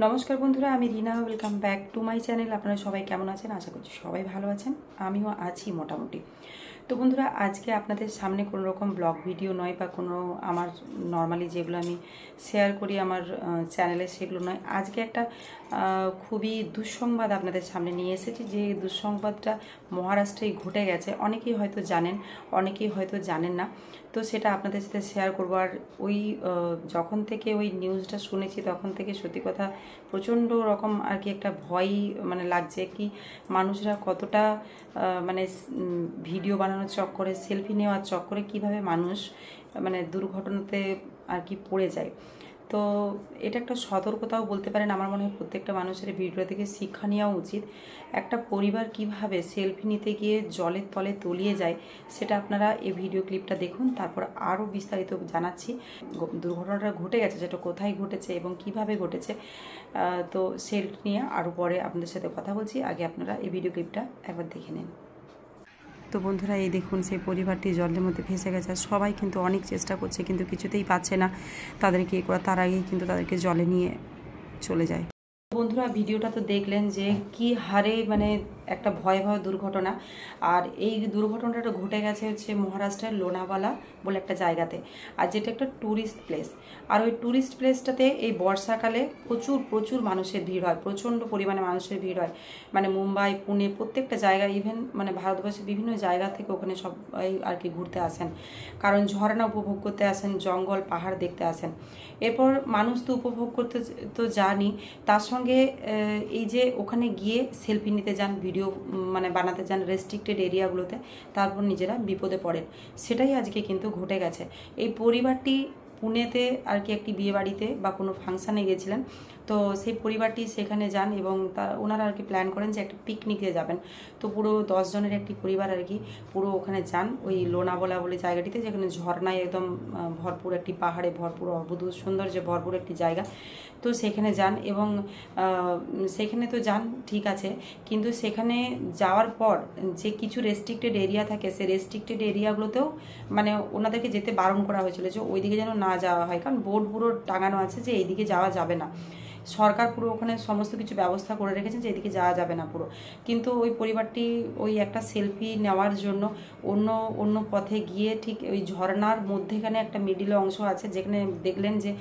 নমস্কার বন্ধুরা, আমি Rina. Welcome back to my channel. আপনারা সবাই কেমন আছেন? আশা করছি সবাই ভালো আছেন, আমিও আছি মোটামুটি। তো বন্ধুরা, আজকে আপনাদের সামনে কোনো রকম ব্লগ ভিডিও নয় বা কোনো আমার নর্মালি যেগুলো আমি শেয়ার করি আমার চ্যানেলে সেগুলো নয়। আজকে একটা খুবই দুঃসংবাদ আপনাদের সামনে নিয়ে এসেছি। যে দুঃসংবাদটা মহারাষ্ট্রেই ঘটে গেছে, অনেকেই হয়তো জানেন, অনেকেই হয়তো জানেন না। তো সেটা আপনাদের সাথে শেয়ার করবো। আর ওই যখন থেকে ওই নিউজটা শুনেছি তখন থেকে সত্যি কথা প্রচণ্ড রকম আর কি একটা ভয় লাগছে। কি মানুষরা কতটা ভিডিও বানানোর চক্করে, সেলফি নেওয়ার চক্করে কিভাবে মানুষ দুর্ঘটনাতে আর কি পড়ে যায়। তো এটা একটা সতর্কতাও বলতে পারেন। আমার মনে হয় প্রত্যেকটা মানুষের ভিডিও থেকে শিক্ষা নেওয়া উচিত। একটা পরিবার কিভাবে সেলফি নিতে গিয়ে জলের তলে তলিয়ে যায় সেটা আপনারা এই ভিডিও ক্লিপটা দেখুন, তারপর আরও বিস্তারিত জানাচ্ছি। দুর্ঘটনাটা ঘটে গেছে, সেটা কোথায় ঘটেছে এবং কিভাবে ঘটেছে, তো সেটা নিয়ে আরও পরে আপনাদের সাথে কথা বলছি। আগে আপনারা এই ভিডিও ক্লিপটা একবার দেখে নিন। তো বন্ধুরা, এই দেখুন সেই পরিবারটি জলের মধ্যে ভেসে গেছে। সবাই কিন্তু অনেক চেষ্টা করছে, কিন্তু কিছুতেই পাচ্ছে না তাদেরকে করা। তার আগেই কিন্তু তাদেরকে জলে নিয়ে চলে যায়। বন্ধুরা, ভিডিওটা তো দেখলেন যে কি হারে একটা ভয়াবহ দুর্ঘটনা। আর এই দুর্ঘটনাটা ঘটে গেছে হচ্ছে মহারাষ্ট্রের লোনাওয়ালা বলে একটা জায়গাতে, আর যেটা একটা ট্যুরিস্ট প্লেস। আর ওই ট্যুরিস্ট প্লেসটাতে এই বর্ষাকালে প্রচুর প্রচুর মানুষের ভিড় হয়, প্রচণ্ড পরিমাণে মানুষের ভিড় হয়। মুম্বাই, পুনে, প্রত্যেকটা জায়গায়, ইভেন ভারতবর্ষের বিভিন্ন জায়গা থেকে ওখানে সবাই আর কি ঘুরতে আসেন, কারণ ঝর্ণা উপভোগ করতে আসেন, জঙ্গল পাহাড় দেখতে আসেন। এরপর মানুষ তো উপভোগ করতে তো জানি, তার সঙ্গে এই যে ওখানে গিয়ে সেলফি নিতে যান, ভিডিও বানাতে যান রেস্ট্রিক্টেড এরিয়াগুলোতে, তারপর নিজেরা বিপদে পড়েন। সেটাই আজকে কিন্তু ঘটে গেছে। এই পরিবারটি পুনেতে আর কি একটি বিয়ে বাড়িতে বা কোনো ফাংশানে গেছিলেন। তো সেই পরিবারটি সেখানে যান এবং ওনারা আর কি প্ল্যান করেন যে একটা পিকনিকে যাবেন। তো পুরো 10 জনের একটি পরিবার আর কি পুরো ওখানে যান, ওই লোনাওয়ালা বলে জায়গাটিতে, যেখানে ঝর্ণায় একদম ভরপুর, একটি পাহাড়ে ভরপুর, অদ্ভুত সৌন্দর্যে ভরপুর একটি জায়গা। তো সেখানে যান এবং সেখানে তো যান ঠিক আছে, কিন্তু সেখানে যাওয়ার পর যে কিছু রেস্ট্রিক্টেড এরিয়া থাকে, সেই রেস্ট্রিক্টেড এরিয়াগুলোতেও ওনাদেরকে যেতে বারণ করা হয়েছিল যে ওইদিকে যেন না যাওয়া হয়, কারণ বোর্ড পুরো টাঙানো আছে যে এইদিকে যাওয়া যাবে না। সরকার পুরো ওখানে সমস্ত কিছু ব্যবস্থা করে রেখেছেন যে এদিকে যাওয়া যাবে না পুরো। কিন্তু ওই পরিবারটি ওই একটা সেলফি নেওয়ার জন্য অন্য পথে গিয়ে ঠিক ওই ঝর্ণার মধ্যেখানে একটা মিডিলে অংশ আছে, যেখানে দেখলেন যে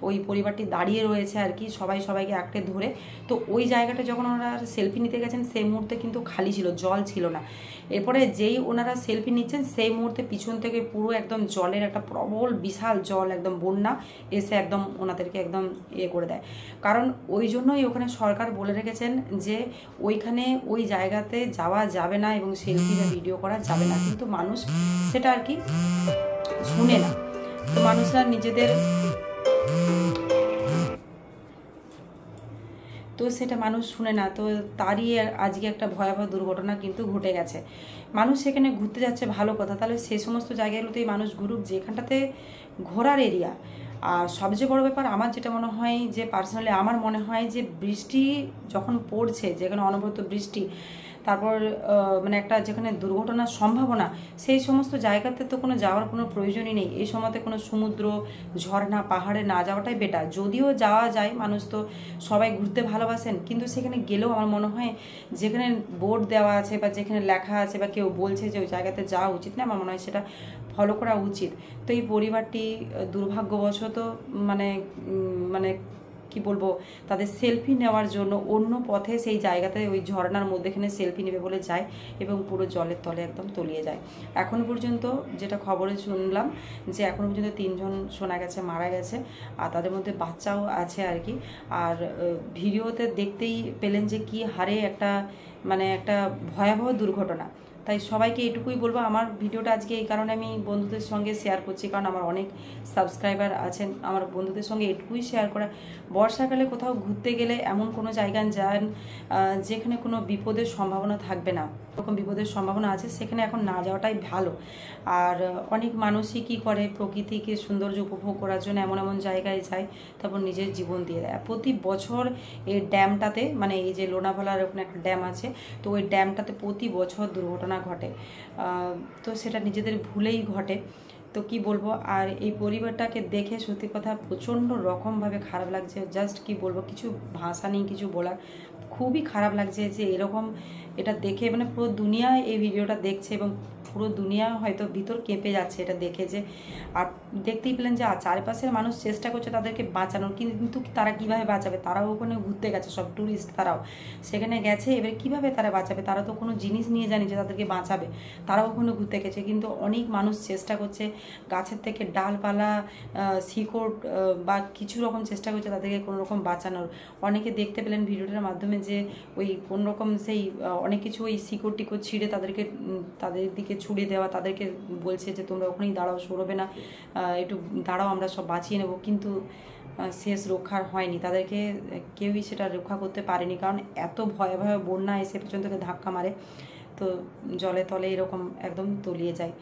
ওই পরিবারটি দাঁড়িয়ে রয়েছে আর কি, সবাইকে আঁকড়ে ধরে। তো ওই জায়গাটা যখন ওনারা সেলফি নিতে গেছেন সেই মুহূর্তে কিন্তু খালি ছিল, জল ছিল না। এরপরে যেই ওনারা সেলফি নিচ্ছেন সেই মুহূর্তে পিছন থেকে পুরো একদম জলের একটা প্রবল বিশাল জল, একদম বন্যা এসে একদম ওনাদেরকে একদম করে দেয়। কারণ ওই জন্যই ওখানে সরকার বলে রেখেছেন যে ওইখানে ওই জায়গাতে যাওয়া যাবে না এবং সেলফি বা ভিডিও করা যাবে না, কিন্তু মানুষ সেটা আর কি শুনে না। তো মানুষরা নিজেদের সেটা মানুষ শুনে না। তো তারই আজকে একটা ভয়াবহ দুর্ঘটনা কিন্তু ঘটে গেছে। মানুষ সেখানে ঘুরতে যাচ্ছে, ভালো কথা, তাহলে সেই সমস্ত জায়গাগুলোতেই মানুষ ঘুরুক যেখানটাতে ঘোরার এরিয়া। আর সবচেয়ে বড় ব্যাপার আমার যেটা মনে হয় যে পার্সোনালি আমার মনে হয় যে বৃষ্টি যখন পড়ছে, যেখানে অনবরত বৃষ্টি, তারপর একটা যেখানে দুর্ঘটনার সম্ভাবনা, সেই সমস্ত জায়গাতে তো কোনো যাওয়ার কোনো প্রয়োজনই নেই। এই সময়তে কোনো সমুদ্র, ঝর্ণা, পাহাড়ে না যাওয়াটাই বেটার। যদিও যাওয়া যায়, মানুষ তো সবাই ঘুরতে ভালোবাসেন, কিন্তু সেখানে গেলেও আমার মনে হয় যেখানে বোর্ড দেওয়া আছে বা যেখানে লেখা আছে বা কেউ বলছে যে ওই জায়গাতে যাওয়া উচিত না, আমার মনে হয় সেটা ফলো করা উচিত। তো এই পরিবারটি দুর্ভাগ্যবশত কি বলবো, তাদের সেলফি নেওয়ার জন্য অন্য পথে সেই জায়গাতে ওই ঝর্ণার মধ্যেখানে সেলফি নেবে বলে যায় এবং পুরো জলের তলে একদম তলিয়ে যায়। এখনো পর্যন্ত যেটা খবরে শুনলাম যে এখনো পর্যন্ত 3 জন শোনা গেছে মারা গেছে, আর তাদের মধ্যে বাচ্চাও আছে আর কি। আর ভিডিওতে দেখতেই পেলেন যে কি হারে একটা একটা ভয়াবহ দুর্ঘটনা। তাই সবাইকে এটুকুই বলবো, আমার ভিডিওটা আজকে এই কারণে আমি বন্ধুদের সঙ্গে শেয়ার করছি, কারণ আমার অনেক সাবস্ক্রাইবার আছেন। আমার বন্ধুদের সঙ্গে এটুকুই শেয়ার করা, বর্ষাকালে কোথাও ঘুরতে গেলে এমন কোনো জায়গায় যান যেখানে কোনো বিপদের সম্ভাবনা থাকবে না, এরকম বিপদের সম্ভাবনা আছে, সেখানে এখন না যাওয়াটাই ভালো। আর অনেক মানুষই কী করে, প্রকৃতিকে সৌন্দর্য উপভোগ করার জন্য এমন এমন জায়গায় যায়, তারপর নিজের জীবন দিয়ে দেয়। প্রতি বছর এই ড্যামটাতে, এই যে লোনাভালার ওখানে একটা ড্যাম আছে, তো ওই ড্যামটাতে প্রতি বছর দুর্ঘটনা ঘটে। তো সেটা নিজেদের ভুলেই ঘটে। তো কি বলবো, আর এই পরিবারটাকে দেখে সত্যি কথা প্রচণ্ড রকমভাবে খারাপ লাগছে। জাস্ট কি বলবো, কিছু ভাষা নেই কিছু বলার। খুবই খারাপ লাগছে যে এরকম, এটা দেখে মানে পুরো দুনিয়া এই ভিডিওটা দেখছে এবং পুরো দুনিয়া হয়তো ভিতর কেঁপে যাচ্ছে এটা দেখে। যে আর দেখতেই পেলেন যে চারপাশের মানুষ চেষ্টা করছে তাদেরকে বাঁচানোর, কিন্তু তারা কিভাবে বাঁচাবে? তারাও ওখানে ঘুরতে গেছে, সব ট্যুরিস্ট, তারাও সেখানে গেছে, এবার কিভাবে তারা বাঁচাবে? তারা তো কোনো জিনিস নিয়ে জানি যে তাদেরকে বাঁচাবে, তারাও ওখানে ঘুরতে গেছে, কিন্তু অনেক মানুষ চেষ্টা করছে গাছের থেকে ডালপালা, শিকড় বা কিছু রকম চেষ্টা করছে তাদেরকে কোনো রকম বাঁচানোর। অনেকে দেখতে পেলেন ভিডিওটার মাধ্যমে যে ওই কোন রকম সেই অনেক কিছু ওই শিকড় টিকড় ছিঁড়ে তাদেরকে তাদের দিকে ছুড়ে দেওয়া, তাদেরকে বলছে যে তোমরা ওখানেই দাঁড়াও, সরবে না, একটু দাঁড়াও, আমরা সব বাঁচিয়ে নেব। কিন্তু শেষ রক্ষার হয়নি, তাদেরকে কেউই সেটা রক্ষা করতে পারেনি, কারণ এত ভয়াবহ বন্যা এসে পেছন থেকে ধাক্কা মারে, তো জলে তলে এরকম একদম তলিয়ে যায়।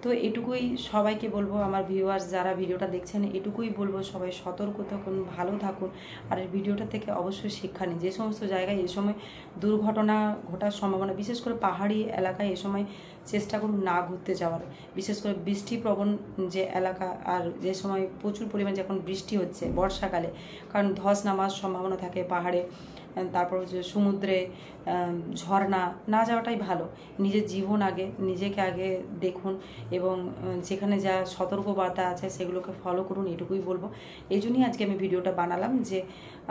তো এটুকুই সবাইকে বলবো, আমার ভিউয়ার্স যারা ভিডিওটা দেখছেন, এটুকুই বলবো, সবাই সতর্ক থাকুন, ভালো থাকুন, আর এই ভিডিওটা থেকে অবশ্যই শিক্ষা নিন। যে সমস্ত জায়গায় এই সময় দুর্ঘটনা ঘটার সম্ভাবনা, বিশেষ করে পাহাড়ি এলাকায় এ সময় চেষ্টা করুন না ঘুরতে যাওয়ার, বিশেষ করে বৃষ্টিপ্রবণ যে এলাকা, আর যে সময় প্রচুর পরিমাণে যখন বৃষ্টি হচ্ছে বর্ষাকালে, কারণ ধস নামার সম্ভাবনা থাকে পাহাড়ে, তারপর হচ্ছে সমুদ্রে, ঝর্ণা, না যাওয়াটাই ভালো। নিজের জীবন আগে, নিজেকে আগে দেখুন, এবং যেখানে যা সতর্কবার্তা আছে সেগুলোকে ফলো করুন, এটুকুই বলবো। এই জন্যই আজকে আমি ভিডিওটা বানালাম, যে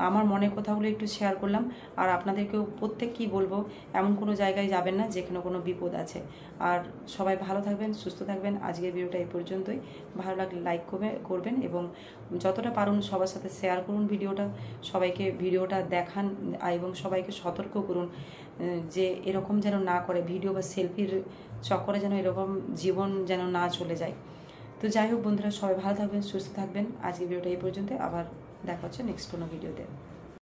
আমার মনের কথাগুলো একটু শেয়ার করলাম। আর আপনাদেরকেও প্রত্যেককেই বলবো, এমন কোনো জায়গায় যাবেন না যেখানে কোনো বিপদ আছে। আর সবাই ভালো থাকবেন, সুস্থ থাকবেন। আজকের ভিডিওটা এই পর্যন্তই। ভালো লাগলে লাইক করবেন এবং যতটা পারুন সবার সাথে শেয়ার করুন ভিডিওটা, সবাইকে ভিডিওটা দেখান এবং সবাইকে সতর্ক করুন যে এরকম যেন না করে, ভিডিও বা সেলফির চক্করে যেন এরকম জীবন যেন না চলে যায়। তো যাই হোক বন্ধুরা, সবাই ভালো থাকবেন, সুস্থ থাকবেন। আজকের ভিডিওটা এই পর্যন্ত, আবার দেখা হচ্ছে নেক্সট কোনো ভিডিওতে।